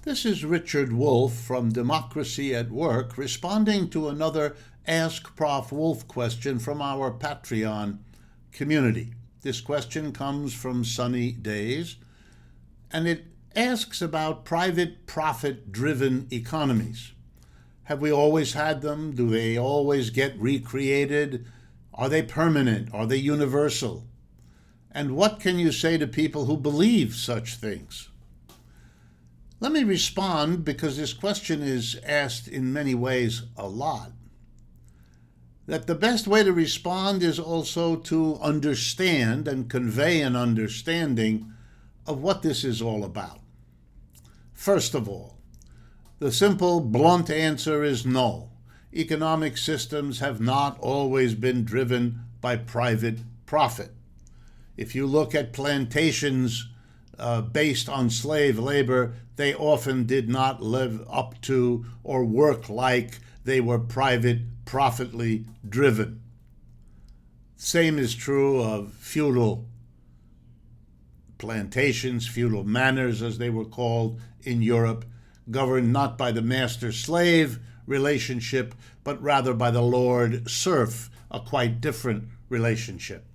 This is Richard Wolff from Democracy at Work responding to another Ask Prof. Wolff question from our Patreon community. This question comes from Sunny Days, and it asks about private profit-driven economies. Have we always had them? Do they always get recreated? Are they permanent? Are they universal? And what can you say to people who believe such things? Let me respond, because this question is asked in many ways a lot, that the best way to respond is also to understand and convey an understanding of what this is all about. First of all, the simple, blunt answer is no. Economic systems have not always been driven by private profit. If you look at plantations based on slave labor, they often did not live up to or work like they were private, profitly driven. Same is true of feudal plantations, feudal manors as they were called in Europe, governed not by the master-slave relationship, but rather by the lord-serf, a quite different relationship.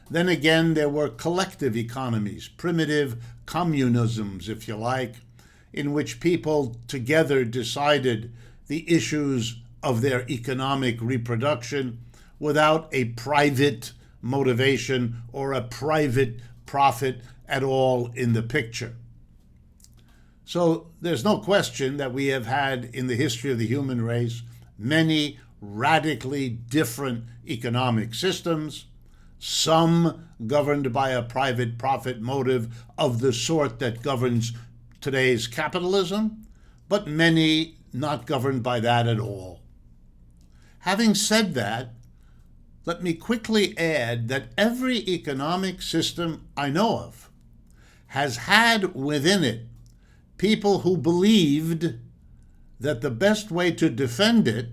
Then again, there were collective economies, primitive communisms, if you like, in which people together decided the issues of their economic reproduction without a private motivation or a private profit at all in the picture. So there's no question that we have had in the history of the human race many radically different economic systems, some governed by a private profit motive of the sort that governs today's capitalism, but many not governed by that at all. Having said that, let me quickly add that every economic system I know of has had within it people who believed that the best way to defend it,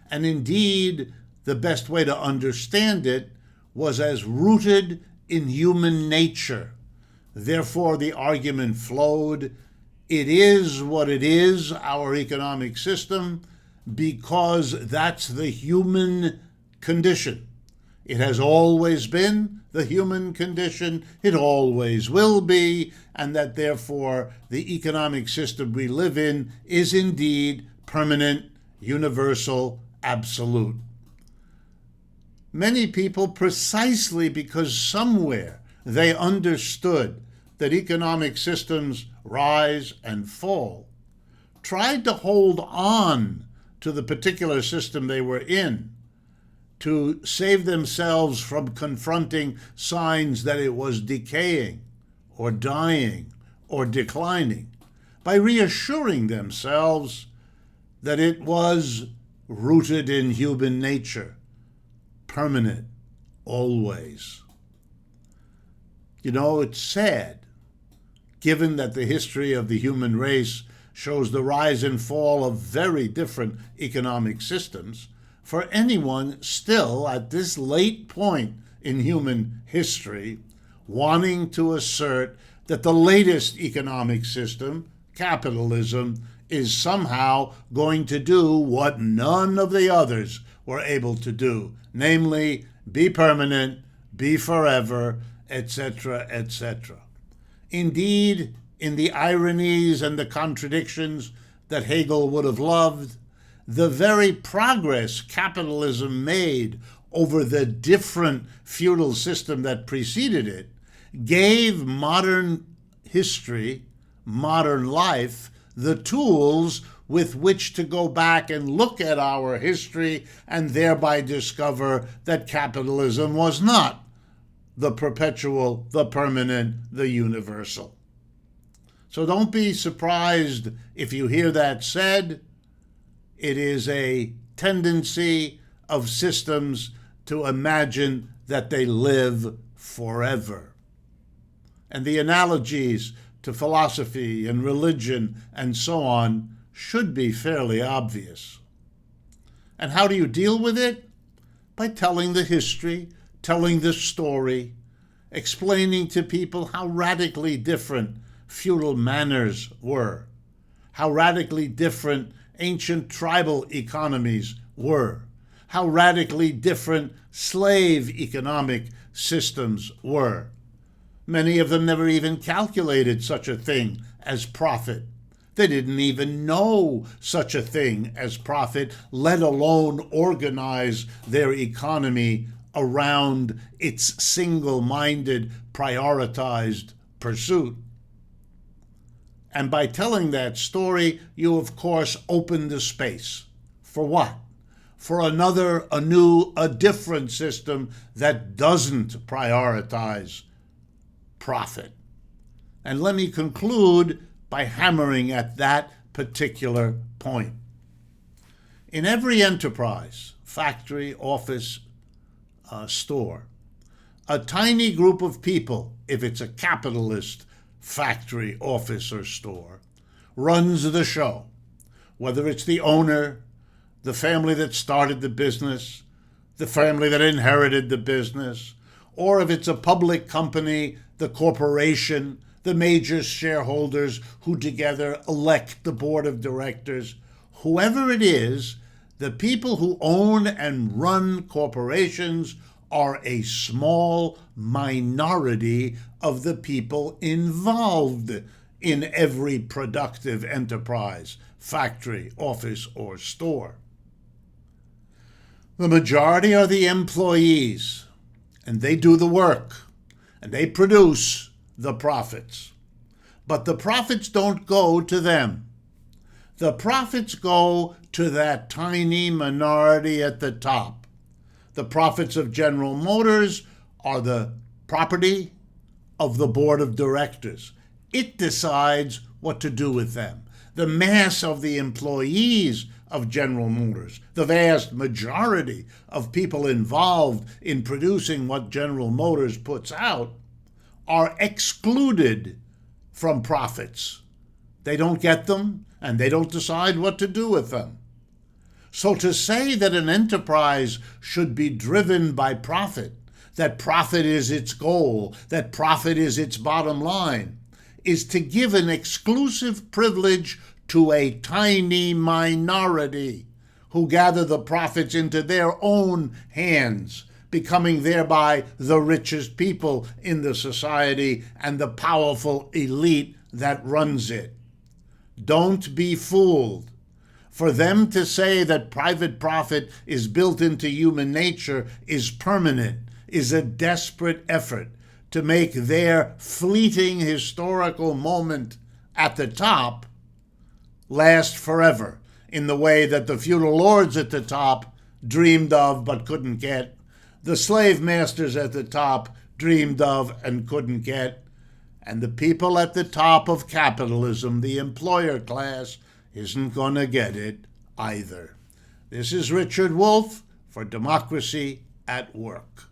and indeed the best way to understand it, was as rooted in human nature. Therefore, the argument flowed, it is what it is, our economic system, because that's the human condition. It has always been the human condition, it always will be, and that therefore the economic system we live in is indeed permanent, universal, absolute. Many people, precisely because somewhere they understood that economic systems rise and fall, tried to hold on to the particular system they were in to save themselves from confronting signs that it was decaying or dying or declining, by reassuring themselves that it was rooted in human nature, permanent, always. You know, it's sad, given that the history of the human race shows the rise and fall of very different economic systems, for anyone still at this late point in human history wanting to assert that the latest economic system, capitalism, is somehow going to do what none of the others were able to do, namely, be permanent, be forever, etc., etc. Indeed, in the ironies and the contradictions that Hegel would have loved, the very progress capitalism made over the different feudal system that preceded it gave modern history, modern life, the tools with which to go back and look at our history and thereby discover that capitalism was not the perpetual, the permanent, the universal. So don't be surprised if you hear that said. It is a tendency of systems to imagine that they live forever. And the analogies to philosophy and religion and so on should be fairly obvious. And how do you deal with it? By telling the history, telling the story, explaining to people how radically different feudal manners were, how radically different ancient tribal economies were, how radically different slave economic systems were. Many of them never even calculated such a thing as profit. They didn't even know such a thing as profit, let alone organize their economy around its single-minded, prioritized pursuit. And by telling that story, you of course open the space. For what? For another, a new, a different system that doesn't prioritize profit. And let me conclude by hammering at that particular point. In every enterprise, factory, office, store, a tiny group of people, if it's a capitalist factory, office, or store, runs the show. Whether it's the owner, the family that started the business, the family that inherited the business, or if it's a public company, the corporation, the major shareholders who together elect the board of directors, whoever it is, the people who own and run corporations are a small minority of the people involved in every productive enterprise, factory, office, or store. The majority are the employees, and they do the work, and they produce the profits. But the profits don't go to them. The profits go to that tiny minority at the top. The profits of General Motors are the property of the board of directors. It decides what to do with them. The mass of the employees of General Motors, the vast majority of people involved in producing what General Motors puts out, are excluded from profits. They don't get them, and they don't decide what to do with them. So to say that an enterprise should be driven by profit, that profit is its goal, that profit is its bottom line, is to give an exclusive privilege to a tiny minority who gather the profits into their own hands, becoming thereby the richest people in the society and the powerful elite that runs it. Don't be fooled. For them to say that private profit is built into human nature is permanent, is a desperate effort to make their fleeting historical moment at the top last forever, in the way that the feudal lords at the top dreamed of but couldn't get, the slave masters at the top dreamed of and couldn't get, and the people at the top of capitalism, the employer class, isn't going to get it either. This is Richard Wolff for Democracy at Work.